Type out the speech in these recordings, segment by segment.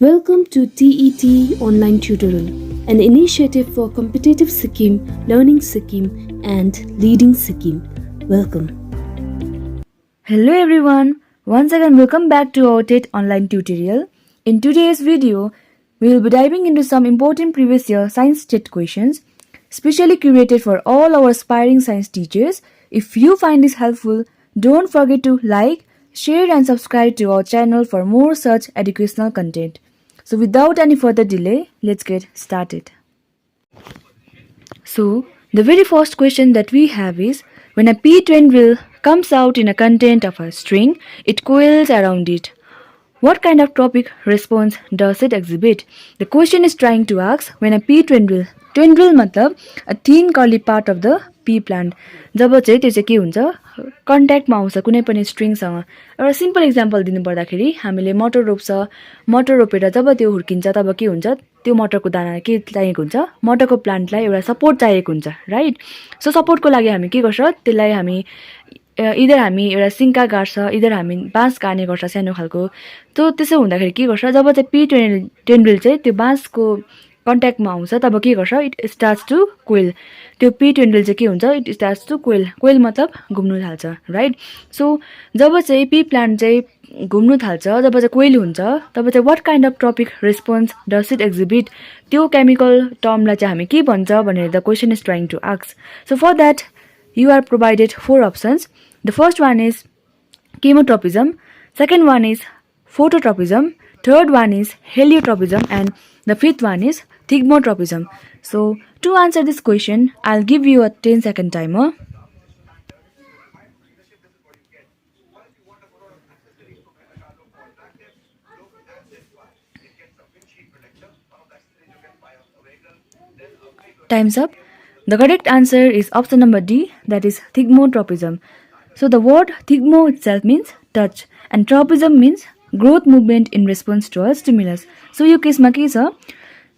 Welcome to TET Online Tutorial, an initiative for competitive Sikkim, learning Sikkim, and leading Sikkim. Welcome. Hello everyone, once again welcome back to our TET online tutorial. In today's video, we will be diving into some important previous year science TET questions, specially curated for all our aspiring science teachers. If you find this helpful, don't forget to like, share and subscribe to our channel for more such educational content. So without any further delay, let's get started. So, the very first question that we have is, when a P tendril comes out in a content of a string, it coils around it. What kind of tropic response does it exhibit? The question is trying to ask, when a P tendril मतलब a thin curly part of the P plant. जब चाहिँ त्यो चाहिँ के हुन्छ कन्ट्याक्टमा आउँछ कुनै पनि स्ट्रिङसँग. एउटा सिम्पल इक्जाम्पल दिनु पर्दाखेरि हामीले मटर रोप्छ, मटर रोपेर जब त्यो हुर्किन्छ तब के हुन्छ, त्यो मटरको दाना के चाहिएको हुन्छ, मटरको प्लान्टलाई एउटा सपोर्ट चाहिएको हुन्छ, राइट. सो सपोर्टको लागि हामी के गर्छ, त्यसलाई हामी इधर हामी एउटा सिङ्का गाड्छ, इधर हामी बाँस गाड्ने गर्छ सानो खालको. त्यसो हुँदाखेरि के गर्छ, जब चाहिँ पी टेन्ड्रिल चाहिँ त्यो बाँसको कन्ट्याक्टमा आउँछ तब के गर्छ, इट स्टार्ट्स टु कोइल. त्यो पी टेन्ड्रिल चाहिँ के हुन्छ, इट स्टार्ट्स टु कोइल. कोइल मतलब घुम्नु थाल्छ, राइट. सो जब चाहिँ पी प्लान्ट चाहिँ घुम्नु थाल्छ, जब चाहिँ कोइल हुन्छ तब चाहिँ what kind of tropic response does it exhibit, त्यो केमिकल टर्मलाई चाहिँ हामी के भन्छ भनेर the question is trying to ask. So for that you are provided 4 options. The first one is chemotropism, second one is phototropism, third one is heliotropism, and the fifth one is thigmotropism. So to answer this question, I'll give you a 10-second timer. Time's up. The correct answer is option number D, that is thigmotropism. So the word thigmo itself means touch and tropism means growth movement in response to a stimulus. So यो केसमा के छ,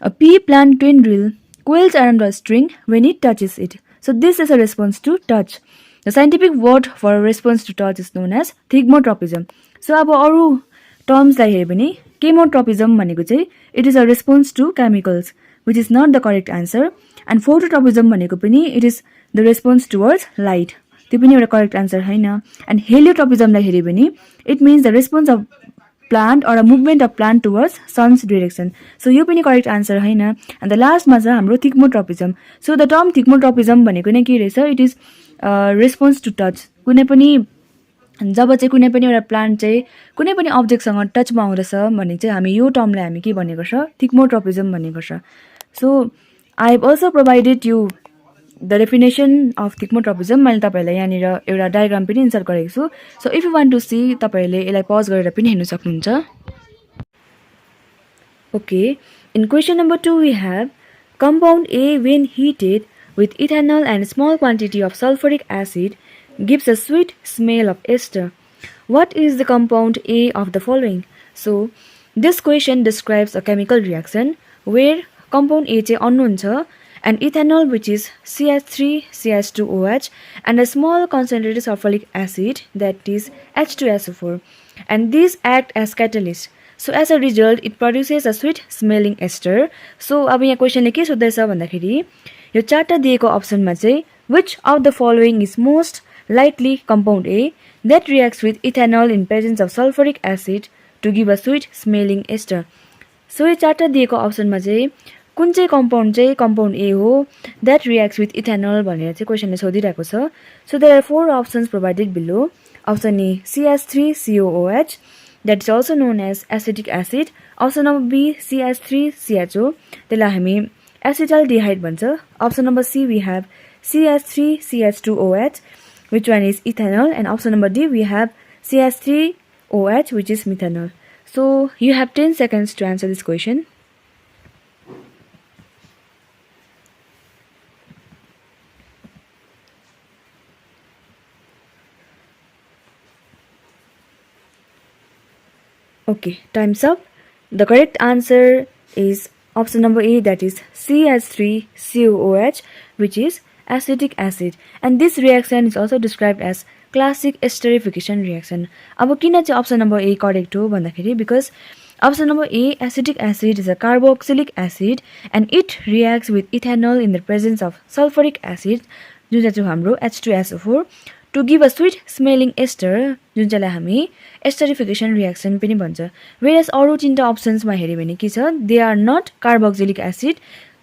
a pea plant tendril coils around a string when it touches it. So this is a response to touch. The scientific word for a response to touch is known as thigmotropism. So अब अरू टर्म्सलाई हेऱ्यो भने chemotropism भनेको चाहिँ it is a response to chemicals, which is not the correct answer. And phototropism भनेको पनि it is the response towards light, त्यो पनि एउटा करेक्ट आन्सर होइन. एन्ड हेलियोट्रोपिजमलाई हेऱ्यो भने it means the response of plant or a movement of plant towards sun's direction. So यो पनि करेक्ट आन्सर होइन. एन्ड द लास्टमा छ हाम्रो thigmotropism. So the term thigmotropism भनेको नै के रहेछ, it is response to touch. कुनै पनि जब चाहिँ कुनै पनि एउटा प्लान्ट चाहिँ कुनै पनि अब्जेक्टसँग टचमा आउँदछ भने चाहिँ हामी यो टर्मलाई हामी के भन्ने गर्छ, थिग्मोट्रोपिजम भन्ने गर्छ. So I have also provided you the definition of thigmotropism. मैले तपाईहरुलाई यहाँनिर एउटा डायग्राम पनि इन्सर्ट गरेको छु. So if you want to see तपाईहरुले यसलाई पज गरेर पनि हेर्न सक्नुहुन्छ. Okay, in question number 2 we have compound A when heated with ethanol and small quantity of sulfuric acid gives a sweet smell of ester. What is the compound A of the following? So this question describes a chemical reaction where compound A चाहिँ unknown छ and ethanol which is CH3CH2OH and a small concentrated sulfuric acid that is H2SO4 and these act as catalyst. So as a result it produces a sweet smelling ester. So अब यहाँ क्वेसनले के सोध्दैछ भन्दाखेरि यो चारवटा दिएको अप्सनमा चाहिँ which of the following is most likely compound A that reacts with ethanol in presence of sulfuric acid to give a sweet smelling ester. So यो चारवटा दिएको अप्सनमा चाहिँ कुन चाहिँ कम्पाउन्ड ए हो द्याट रियाक्ट्स विथ इथेनल भनेर चाहिँ क्वेसनले सोधिरहेको छ. So there are 4 options provided below. Option A CH3COOH that is also known as acetic acid. Option number B CH3CHO, त्यसलाई हामी एसिटल्डिहाइड भन्छ. Option number C we have CH3CH2OH which one is ethanol. And option number D we have CH3OH which is methanol. So you have 10 seconds to answer this question. Okay, time's up. The correct answer is option number A, that is CH3COOH, which is acetic acid. And this reaction is also described as classic esterification reaction. अब किन चाहिँ option number A correct हो भन्दाखेरि because Option number A, acetic acid is a carboxylic acid and it reacts with ethanol in the presence of sulfuric acid, जुन चाहिँ हाम्रो H2SO4, to give a sweet smelling ester, जुन चाहिँलाई हामी esterification reaction पनि भन्छ. Whereas अरु तीनटा अप्सन्समा हेर्यो भने के छ, they are not carboxylic acid,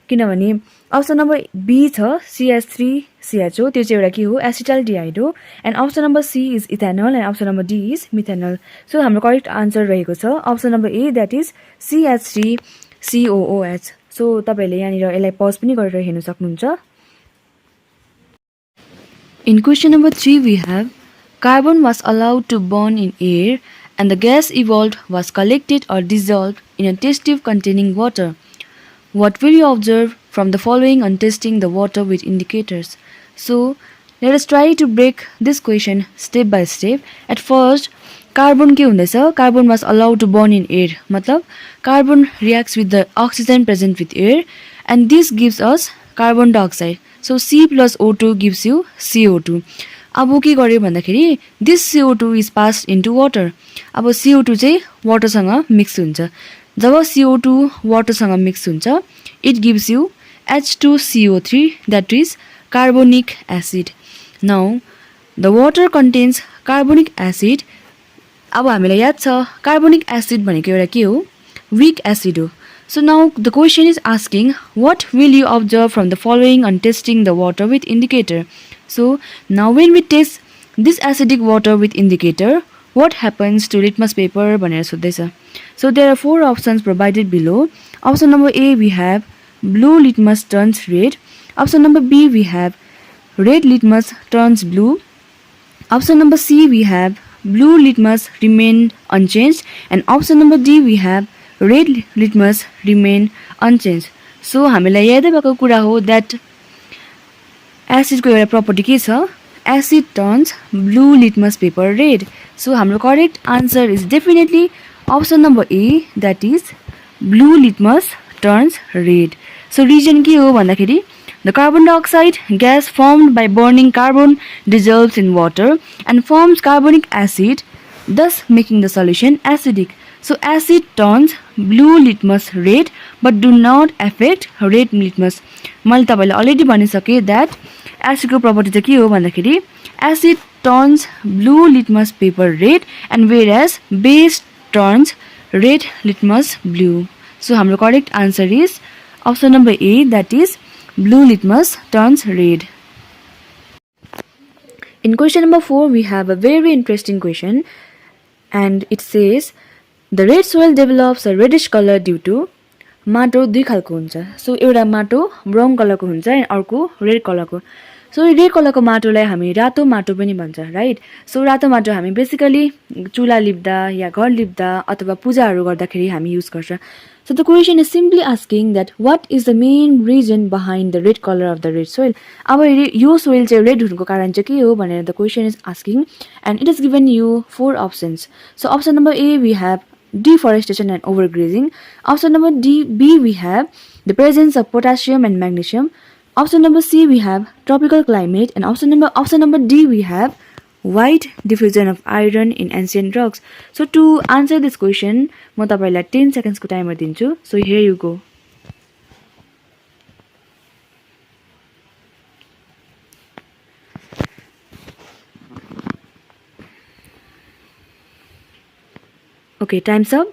किनभने अप्सन नम्बर बी छ CH3CHO, त्यो चाहिँ एउटा के हो, एसिटाल्डिहाइड हो, and option number C is ethanol and option number D is methanol. So हाम्रो करेक्ट आन्सर रहेको छ option number A, that is CH3COOH. सो तपाईहरुले यहाँनिर यसलाई पज पनि गरेर हेर्न सक्नुहुन्छ. In question number 3 we have carbon was allowed to burn in air and the gas evolved was collected or dissolved in a test tube containing water. What will you observe from the following on testing the water with indicators? So let us try to break this question step by step. At first, carbon के हुँदैछ, carbon was allowed to burn in air. मतलब carbon reacts with the oxygen present with air and this gives us carbon dioxide. So C plus O2 gives you CO2. अब के गर्यो भन्दाखेरि this CO2 is passed into water. अब CO2 चाहिँ वाटरसँग mix हुन्छ. जब CO2 वाटरसँग mix हुन्छ, it gives you H2CO3, that is carbonic acid. Now the water contains carbonic acid. अब हामीलाई याद छ carbonic acid भनेको एउटा के हो, weak acid हो. So now the question is asking what will you observe from the following on testing the water with indicator. So now when we test this acidic water with indicator, what happens to litmus paper भनेर सोध्दैछ. So there are 4 options provided below. Option number A we have blue litmus turns red. Option number B we have red litmus turns blue. Option number C we have blue litmus remain unchanged and option number D we have red litmus remain unchanged. So हामीलाई यादै भएको कुरा हो that acid को एउटा property के छ, acid turns blue litmus paper red. So हाम्रो correct answer is definitely option number A, that is blue litmus turns red. So reason के हो भन्दाखेरि the carbon dioxide gas formed by burning carbon dissolves in water and forms carbonic acid, thus making the solution acidic. So acid turns blue litmus red but do not affect red litmus. मैले तपाईलाई already भनिसके that acid को property चाहिँ के हो भन्दाखेरि acid turns blue litmus paper red and whereas base turns red litmus blue. So हाम्रो correct answer is option number A, that is blue litmus turns red. In question number 4 we have a very interesting question and it says the red soil develops a reddish color due to माटो दुई खालको हुन्छ. So एउटा माटो brown कलरको हुन्छ अनि अर्को रेड कलरको. सो रेड कलरको माटोलाई हामी रातो माटो पनि भन्छ, राइट. सो रातो माटो हामी बेसिकली चुला लिप्दा या घर लिप्दा अथवा पूजाहरू गर्दाखेरि हामी युज गर्छ. So the question is simply asking that what is the main reason behind the red color of the red soil. अब यो सोइल चाहिँ रेड हुनुको कारण चाहिँ के हो भनेर the question is asking and it has given you 4 options. So option number A we have deforestation and overgrazing. Option number B we have the presence of potassium and magnesium. Option number C we have tropical climate and option number D we have wide diffusion of iron in ancient rocks. So to answer this question म तपाईलाई 10 seconds को timer दिन्छु. So here you go. Okay, time's up.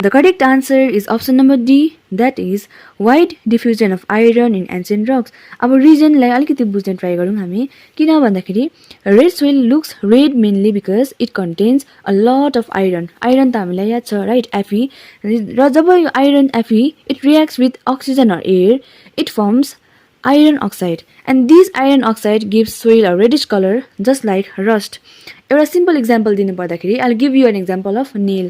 The correct answer is option number D, that is wide diffusion of iron in ancient rocks. अब reason लाई अलिकति बुझ्न try गरौँ हामी. किन भन्दाखेरि red soil looks red mainly because it contains a lot of iron. Iron त हामीलाई याद छ, right? Fe. र जब यो iron Fe it reacts with oxygen or air, it forms iron oxide and this iron oxide gives soil a reddish color just like rust. एउटा simple example दिनु पर्दाखेरि I'll give you an example of nail.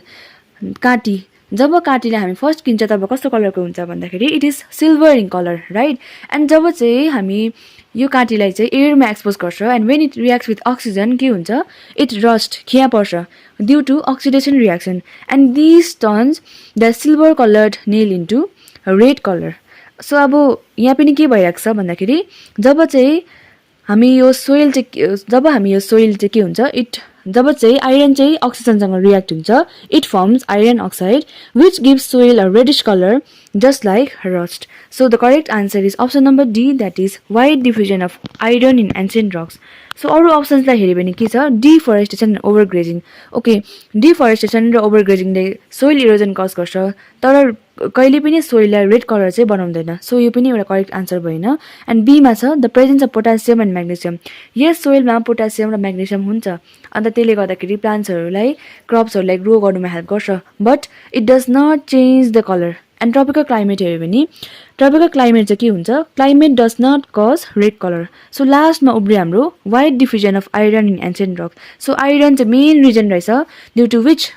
काटी, जब काटीलाई हामी first किन्छ तब कस्तो कलरको हुन्छ भन्दाखेरि it is silver in color, right? And जब चाहिँ हामी यो काटीलाई चाहिँ एयरमा एक्सपोज गर्छ and when it reacts with oxygen के हुन्छ, it rust, खिया पर्छ due to oxidation reaction and this turns the silver colored nail into red color. So अब यहाँ पनि के भइरहेको छ भन्दाखेरि जब हामी यो सोइल चाहिँ के हुन्छ, it जब चाहिँ आइरन चाहिँ अक्सिजनसँग रियाक्ट हुन्छ it forms iron oxide which gives soil a reddish colour just like rust. So the correct answer is option number D, that is wide diffusion of iron in ancient rocks. So अरू अप्सन्सलाई हेऱ्यो भने के छ, deforestation and overgrazing. Okay, deforestation र ओभरग्रेजिङले soil erosion cause गर्छ तर कहिले पनि सोइललाई रेड कलर चाहिँ बनाउँदैन. सो यो पनि एउटा करेक्ट आन्सर भएन. एन्ड बीमा छ the presence of potassium and magnesium. यस सोइलमा पोटासियम र म्याग्नेसियम हुन्छ अन्त त्यसले गर्दाखेरि प्लान्ट्सहरूलाई क्रप्सहरूलाई ग्रो गर्नुमा हेल्प गर्छ but it does not change the colour. And tropical climate हेऱ्यो भने ट्रपिकल क्लाइमेट चाहिँ के हुन्छ, climate does not cause red colour. So लास्टमा उब्रियो हाम्रो wide diffusion of iron in ancient rock. So iron चाहिँ मेन रिजन रहेछ due to which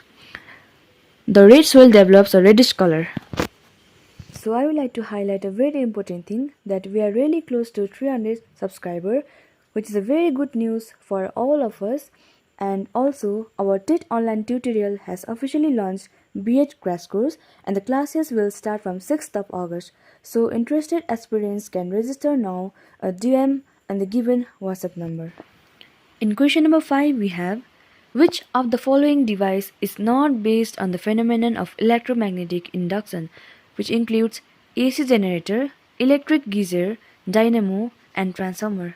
the red soil develops a reddish color. So I would like to highlight a very important thing that we are really close to 300 subscribers, which is a very good news for all of us. And also our TET online tutorial has officially launched BH crash course and the classes will start from 6th of August. So interested aspirants can register now a DM and the given WhatsApp number. In question number 5 we have, which of the following device is not based on the phenomenon of electromagnetic induction, which includes AC generator, electric geyser, dynamo, and transformer?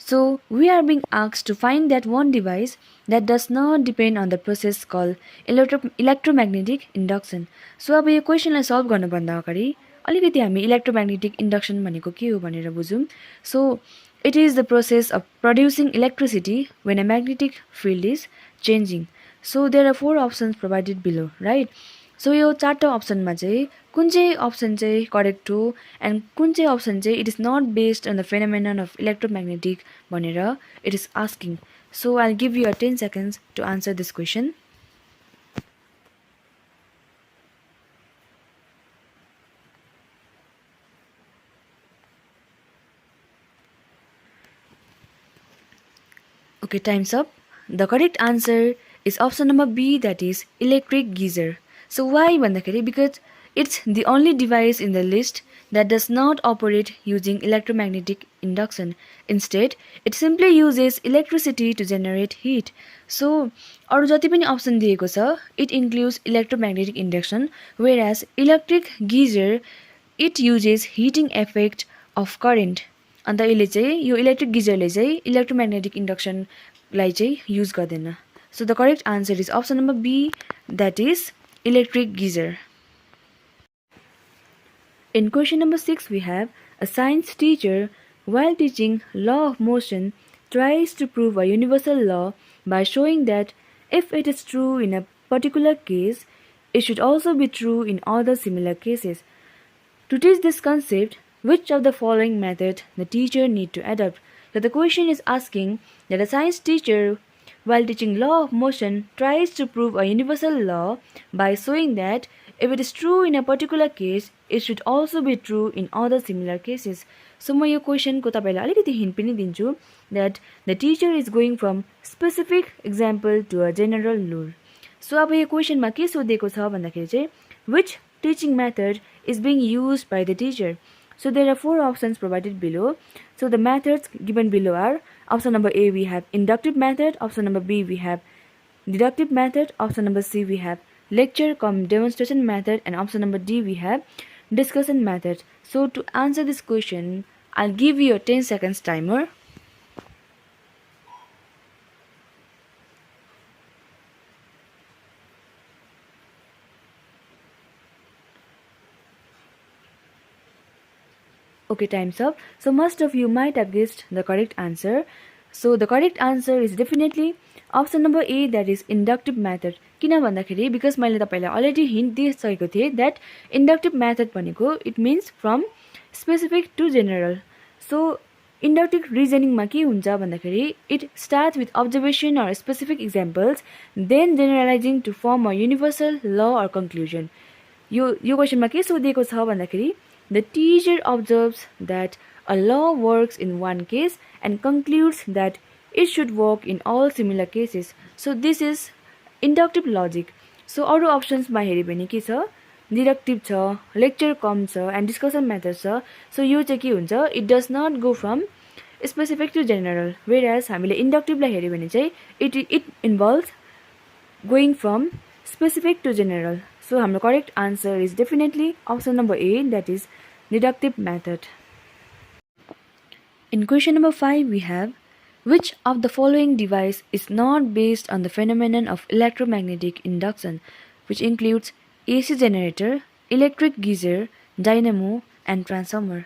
So we are being asked to find that one device that does not depend on the process called electromagnetic induction. So अब यो क्वेसनलाई solve गर्नुभन्दा अगाडि अलिकति हामी electromagnetic induction भनेको के हो भनेर बुझौँ. So it is the process of producing electricity when a magnetic field is changing. So there are 4 options provided below, right? So यो चारवटा अप्सनमा चाहिँ कुन चाहिँ अप्सन चाहिँ करेक्ट हो एन्ड कुन चाहिँ अप्सन चाहिँ it is not based on the phenomenon of electromagnetic भनेर it is asking. So I will give you 10 seconds to answer this question. Okay, time's up. The correct answer is option number B, that is electric geyser. So why vandakari? Because it's the only device in the list that does not operate using electromagnetic induction. Instead, it simply uses electricity to generate heat. So अरु जति पनि option दिएको छ it includes electromagnetic induction, whereas electric geyser it uses heating effect of current. अन्त यसले चाहिँ यो electric गिजरले चाहिँ इलेक्ट्रोम्याग्नेटिक इन्डक्सनलाई चाहिँ युज गर्दैन. So the correct answer is option number B, that is electric geyser. In question number 6 we have a science teacher while teaching law of motion tries to prove a universal law by showing that if it is true in a particular case, it should also be true in other similar cases. To teach this concept, which of the following method the teacher need to adopt? So the question is asking that a science teacher while teaching law of motion tries to prove a universal law by showing that if it is true in a particular case, it should also be true in other similar cases. So म यो क्वेसनको तपाईलाई अलिकति hint पनि दिन्छु that the teacher is going from specific example to a general rule. So अब यो क्वेसनमा के सोधेको छ भन्दाखेरि चाहिँ which teaching method is being used by the teacher? So there are 4 options provided below. So the methods given below are option number A we have inductive method, option number B we have deductive method, option number C we have lecture cum demonstration method, and option number D we have discussion method. So to answer this question, I'll give you a 10 seconds timer. Okay, time's up. So most of you might have guessed the correct answer. So the correct answer is definitely option number A, that is inductive method. किन भन्दाखेरि because मैले तपाईलाई already hint दिइसकेको थिएँ that inductive method भनेको it means from specific to general. So inductive reasoning मा के हुन्छ भन्दाखेरि it starts with observation or specific examples then generalizing to form a universal law or conclusion. यो क्वेसनमा के सोधेको छ भन्दाखेरि the teacher observes that a law works in one case and concludes that it should work in all similar cases. So this is inductive logic. So अरू अप्सन्समा हेऱ्यो भने के छ, डिडक्टिभ छ, लेक्चर कम छ, एन्ड डिस्कसन मेथड छ. So यो चाहिँ के हुन्छ, it does not go from specific to general, whereas हामीले इन्डक्टिभलाई हेऱ्यो भने चाहिँ it involves going from specific to general. So हाम्रो correct answer is definitely option number A, that is deductive method. In question number 5 we have, which of the following device is not based on the phenomenon of electromagnetic induction, which includes AC generator, electric geyser, dynamo and transformer.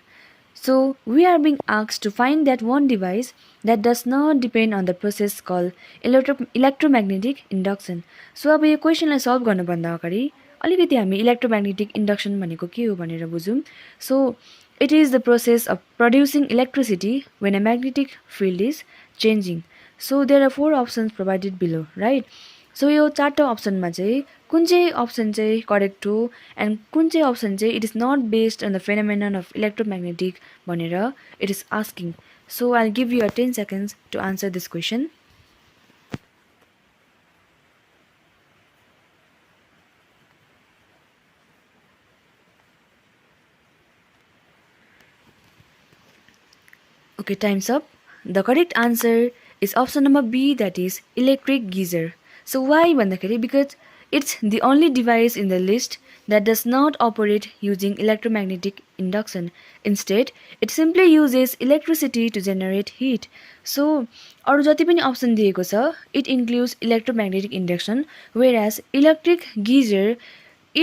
So we are being asked to find that one device that does not depend on the process called electromagnetic induction. So अब यो क्वेसनलाई solve गर्नुभन्दा अगाडि अलिकति हामी electromagnetic induction भनेको के हो भनेर बुझौँ. So it is the process of producing electricity when a magnetic field is changing. So there are 4 options provided below, right? So यो 4टा अप्सनमा चाहिँ कुन चाहिँ अप्सन चाहिँ करेक्ट हो एन्ड कुन चाहिँ अप्सन चाहिँ it is not based on the phenomenon of electromagnetic भनेर it is asking. So I will give you 10 seconds to answer this question. Okay, time's up. The correct answer is option number B, that is electric geyser. So why भन्दाखेरि because it's the only device in the list that does not operate using electromagnetic induction. Instead, it simply uses electricity to generate heat. So अरु जति पनि option दिएको छ it includes electromagnetic induction, whereas electric geyser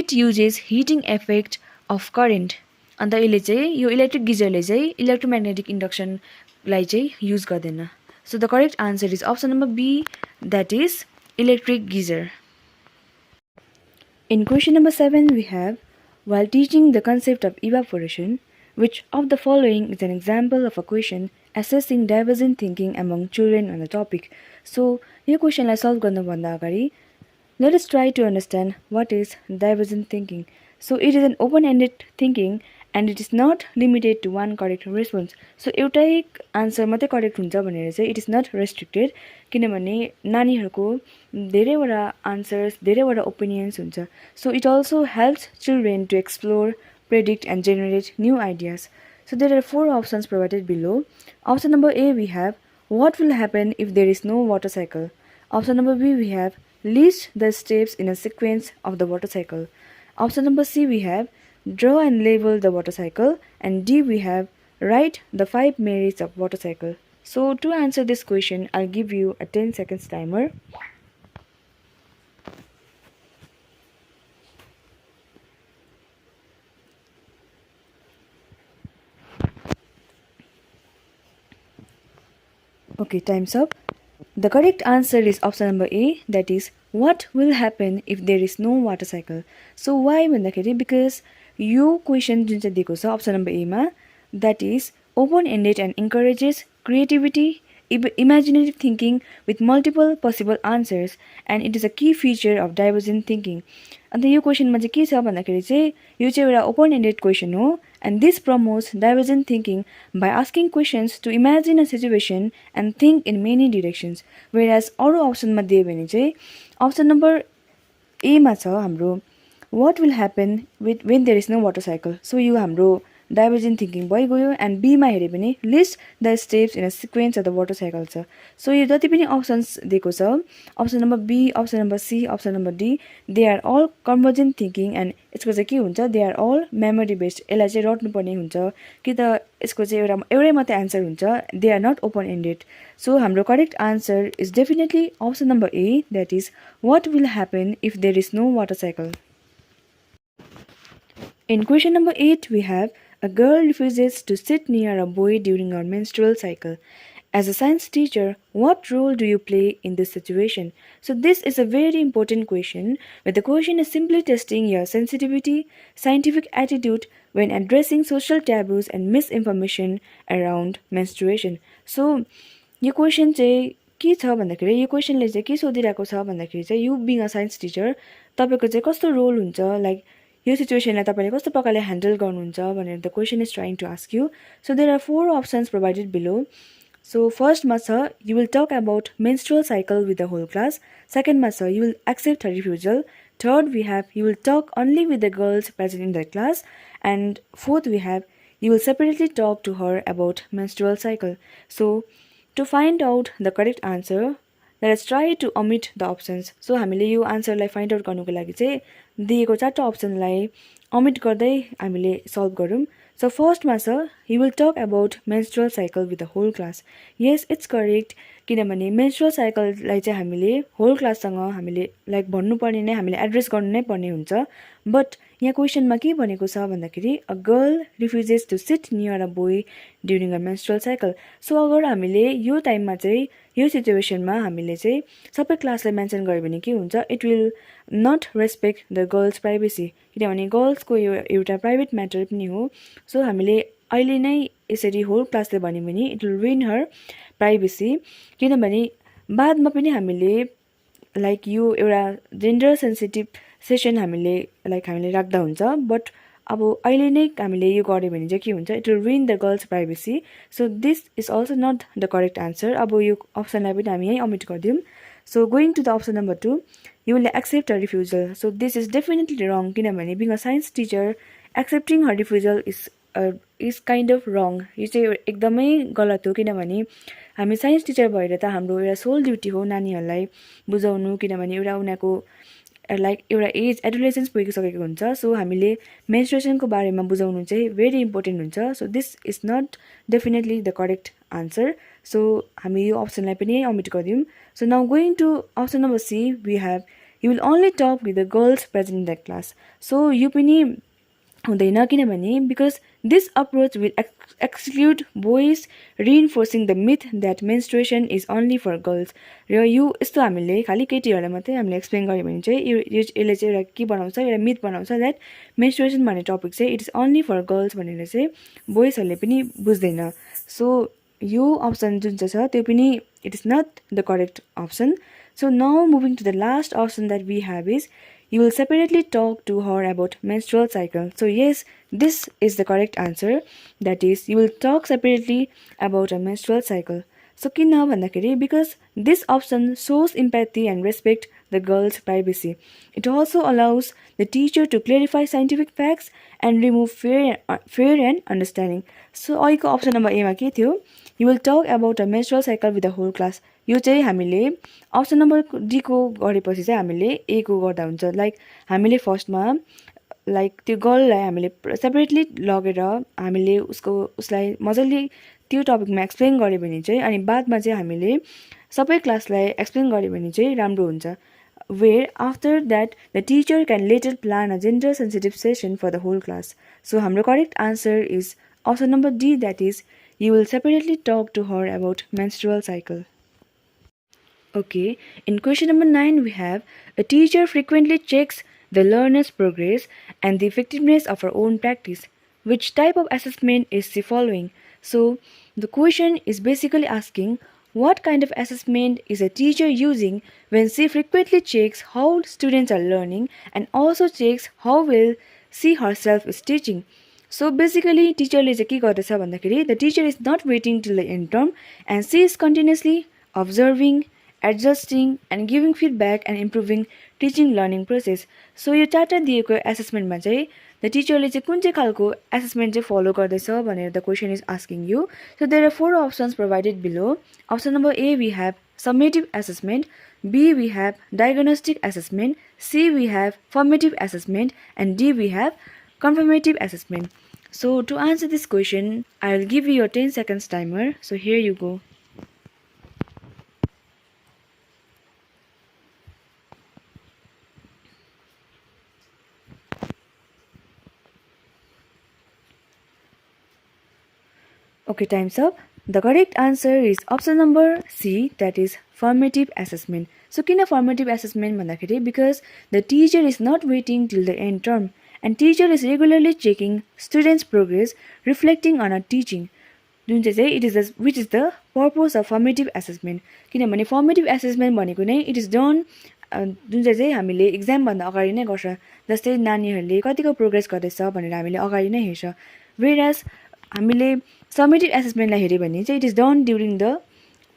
it uses heating effect of current. अन्त यसले चाहिँ यो electric गिजरले चाहिँ इलेक्ट्रोम्याग्नेटिक इन्डक्सनलाई चाहिँ युज गर्दैन. So the correct answer is option number B, that is electric geyser. In question number 7 we have, while teaching the concept of evaporation, which of the following is an example of a question assessing divergent thinking among children on the topic? So यो क्वेसनलाई solve गर्नुभन्दा अगाडि let us try to understand what is divergent thinking. So it is an open-ended thinking and it is not limited to one correct response. So एउटै answer मात्रै correct हुन्छ भनेर चाहिँ it is not restricted, किनभने नानीहरूको धेरैवटा answers धेरैवटा opinions हुन्छ. So it also helps children to explore, predict and generate new ideas. So there are 4 options provided below. Option number A we have, what will happen if there is no water cycle? Option number B we have, list the steps in a sequence of the water cycle. Option number C we have, draw and label the water cycle. And D we have, write the 5 merits of water cycle. So to answer this question, I'll give you a 10 seconds timer. Okay, time's up. The correct answer is option number A, that is what will happen if there is no water cycle. So why भन्दाखेरि because यो question जुन चाहिँ दिएको छ option number ए मा, that is open-ended and encourages creativity, imaginative thinking with multiple possible answers, and it is a key feature of divergent thinking. अन्त यो क्वेसनमा चाहिँ के छ भन्दाखेरि चाहिँ यो चाहिँ एउटा open-ended question हो, and this promotes divergent thinking by asking questions to imagine a situation and think in many directions. Whereas अरू अप्सनमा दियो भने चाहिँ अप्सन नम्बर ए मा छ हाम्रो what will happen when there is no water cycle. So यो हाम्रो divergent thinking भइगयो. एन्ड बीमा हेऱ्यो भने list the steps in a sequence of the water cycle छ. सो यो जति पनि अप्सन्स दिएको छ option number B, option number C, option number D, they are all convergent thinking and यसको चाहिँ के हुन्छ, they are all memory based. यसलाई चाहिँ रट्नुपर्ने हुन्छ कि त यसको चाहिँ एउटै मात्रै आन्सर हुन्छ, they are not open ended. So हाम्रो correct answer is definitely option number A, that is what will happen if there is no water cycle. In question number 8, we have, a girl refuses to sit near a boy during her menstrual cycle. As a science teacher, what role do you play in this situation? So this is a very important question, where the question is simply testing your sensitivity, scientific attitude when addressing social taboos and misinformation around menstruation. So यो question चाहिँ के छ भन्दाखेरि यो क्वेसनले चाहिँ के सोधिरहेको छ भन्दाखेरि चाहिँ you being a science teacher तपाईँको चाहिँ कस्तो रोल हुन्छ, लाइक यो सिचुएसनलाई तपाईँले कस्तो प्रकारले ह्यान्डल गर्नुहुन्छ भनेर the question is trying to ask you. So there are 4 options provided below. So फर्स्टमा छ you will talk about menstrual cycle with the whole class. सेकेन्डमा छ you will accept her refusal. Third we have you will talk only with the girls present in the class. And fourth we have you will separately talk to her about menstrual cycle. So, to find out the correct answer, let us try to omit the options. So, हामीले यो आन्सरलाई find out गर्नुको लागि चाहिँ दिएको चारवटा अप्सनलाई omit गर्दै हामीले solve गरौँ. So, फर्स्टमा छ, he will talk about menstrual cycle with the whole class. Yes, it's correct. किनभने मेन्स्ट्रुअल साइकललाई चाहिँ हामीले होल क्लाससँग हामीले लाइक भन्नुपर्ने नै, हामीले एड्रेस गर्नु नै पर्ने हुन्छ. बट यहाँ क्वेसनमा के भनेको छ भन्दाखेरि a girl refuses to sit near a boy during a menstrual cycle. So अगर हामीले यो टाइममा चाहिँ यो सिचुएसनमा हामीले चाहिँ सबै क्लासलाई मेन्सन गर्यो भने के हुन्छ, it will not respect the girls privacy. किनभने गर्ल्सको यो एउटा प्राइभेट म्याटर पनि हो. सो हामीले अहिले नै यसरी होल क्लासले भन्यो भने it will ruin her privacy. किनभने बादमा पनि हामीले लाइक यो एउटा जेन्डर सेन्सिटिभ सेसन हामीले राख्दा हुन्छ. बट अब अहिले नै हामीले यो गऱ्यो भने चाहिँ के हुन्छ, it will ruin the girls privacy. So this is also not the correct answer. अब यो अप्सनलाई पनि हामी यहीँ ओमिट गरिदिउँ. So going to the option number 2, you will accept a refusal. So this is definitely wrong. किनभने being a science teacher accepting her refusal is kind of wrong. यो चाहिँ एकदमै गलत हो. किनभने हामी साइन्स टिचर भएर त हाम्रो एउटा सोल ड्युटी हो नानीहरूलाई बुझाउनु. किनभने एउटा उनीहरूको लाइक एउटा एज एडोलेसेन्स पुगिसकेको हुन्छ. सो हामीले मेन्स्ट्रुएसनको बारेमा बुझाउनु चाहिँ भेरी इम्पोर्टेन्ट हुन्छ. So this is not definitely the correct answer. So हामी यो अप्सनलाई पनि ओमिट गरिदिउँ. So now going to option number C, we have you will only talk with the girls present in the class. So यो पनि हुँदैन. किनभने because this approach will exclude boys, reinforcing the myth that menstruation is only for girls. र यो यस्तो हामीले खालि केटीहरूलाई मात्रै हामीले एक्सप्लेन गर्यो भने चाहिँ यसले चाहिँ एउटा के बनाउँछ, एउटा मिथ बनाउँछ द्याट मेन्स्ट्रुएसन भन्ने टपिक चाहिँ it is only for girls भनेर चाहिँ बोइजहरूले पनि बुझ्दैन. सो यो अप्सन जुन चाहिँ छ त्यो पनि it is not the correct option. So now moving to the last option that we have is you will separately talk to her about menstrual cycle. So yes, this is the correct answer. That is, you will talk separately about a menstrual cycle. So किन भन्दाखेरि because this option shows empathy and respect the girl's privacy. It also allows the teacher to clarify scientific facts and remove fear and understanding. So अहिलेको option number एमा के थियो, you will talk about a menstrual cycle with the whole class. यो चाहिँ हामीले option number डीको गरेपछि चाहिँ हामीले ए को गर्दा हुन्छ. लाइक हामीले फर्स्टमा लाइक त्यो गर्ललाई हामीले सेपरेटली लगेर हामीले उसलाई मजाले त्यो टपिकमा एक्सप्लेन गर्यो भने चाहिँ अनि बादमा चाहिँ हामीले सबै क्लासलाई एक्सप्लेन गर्यो भने चाहिँ राम्रो हुन्छ. where after that the teacher can later plan a gender sensitive session for the whole class. So हाम्रो correct answer is option number D, that is you will separately talk to her about menstrual cycle. Okay, in question number 9 we have a teacher frequently checks the learner's progress and the effectiveness of her own practice. Which type of assessment is she following? So the question is basically asking what kind of assessment is a teacher using when she frequently checks how students are learning and also checks how well she herself is teaching. So basically teacher le चाहिँ के गर्दछ भन्दाखेरि the teacher is not waiting till the end term and she is continuously observing, adjusting and giving feedback and improving teaching learning process. So यो चारवटा दिएको assessment मा चाहिँ the teacher ले चाहिँ कुन चाहिँ खालको assessment चाहिँ follow गर्दैछ भनेर the question is asking you. So there are 4 options provided below. Option number A we have summative assessment, B we have diagnostic assessment, C we have formative assessment and D we have confirmative assessment. So to answer this question, I will give you your 10 seconds timer. So here you go. Okay, time's up. The correct answer is option number C, that is formative assessment. So किन formative assessment भन्दाखेरि because the teacher is not waiting till the end term and teacher is regularly checking students' progress reflecting on her teaching. जुन चाहिँ it is which is the purpose of formative assessment. किनभने formative assessment भनेको नै it is done जुन चाहिँ हामीले exam भन्दा अगाडि नै गर्छ. जस्तै नानीहरूले कतिको प्रोग्रेस गर्दैछ भनेर हामीले अगाडि नै हेर्छ. Whereas हामीले summative assessment लाई हेर्यो भने चाहिँ it is done during the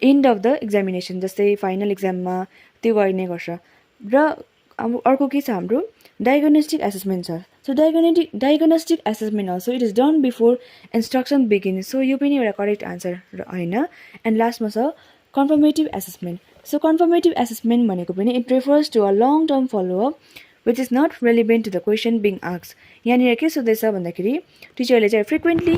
end of the examination. जस्तै फाइनल एक्जाममा त्यो गरिने गर्छ. र अब अर्को के छ हाम्रो diagnostic assessment छ. So diagnostic assessment also it is done before instruction begins. So यो पनि एउटा करेक्ट आन्सर हैन. And लास्टमा छ confirmative assessment. So confirmative assessment भनेको पनि it refers to a long term follow up which is not relevant to the question being asked. यहाँनिर के सोध्दैछ भन्दाखेरि टिचरले चाहिँ फ्रिक्वेन्टली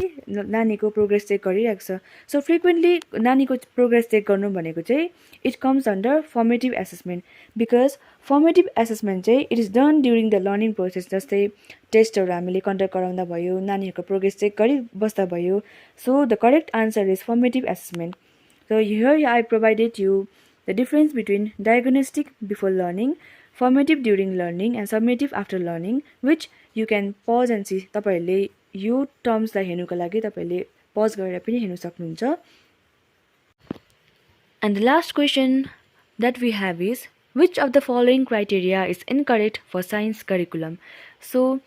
नानीको प्रोग्रेस चेक गरिरहेको छ. सो फ्रिक्वेन्टली नानीको प्रोग्रेस चेक गर्नु भनेको चाहिँ it comes under formative assessment because formative assessment चाहिँ it is done during the learning process. जस्तै टेस्टहरू हामीले कन्डक्ट गराउँदा भयो, नानीहरूको प्रोग्रेस चेक गरिबस्दा भयो. So the correct answer is formative assessment. So here I provided you the difference between diagnostic before learning, formative during learning and summative after learning, which you can pause and see. तपाईहरुले यो terms लाई हेर्नुको लागि तपाईहरुले pause गरेर पनि हेर्न सक्नुहुन्छ. And the last question that we have is which of the following criteria is incorrect for science curriculum? So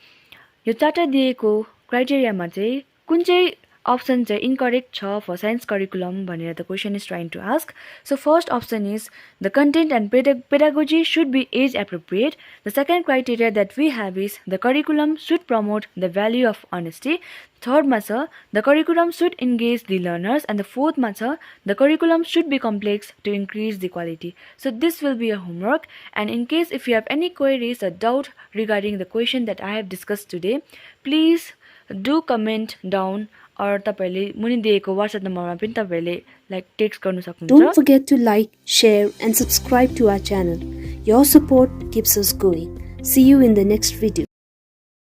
यो चारटा दिएको क्राइटेरियामा चाहिँ कुन चाहिँ option चाहिँ incorrect छ for science curriculum भनेर the question is trying to ask. So first option is the content and pedagogy should be age appropriate. The second criteria that we have is the curriculum should promote the value of honesty. Third ma cha the curriculum should engage the learners, and the fourth ma cha the curriculum should be complex to increase the quality. So this will be a homework, and in case if you have any queries or doubt regarding the question that I have discussed today, please do comment down or तपाईले मुनि दिएको WhatsApp नम्बरमा पनि तपाईले like text गर्नु सक्नुहुन्छ. Don't forget to like, share and subscribe to our channel. Your support keeps us going. See you in the next video.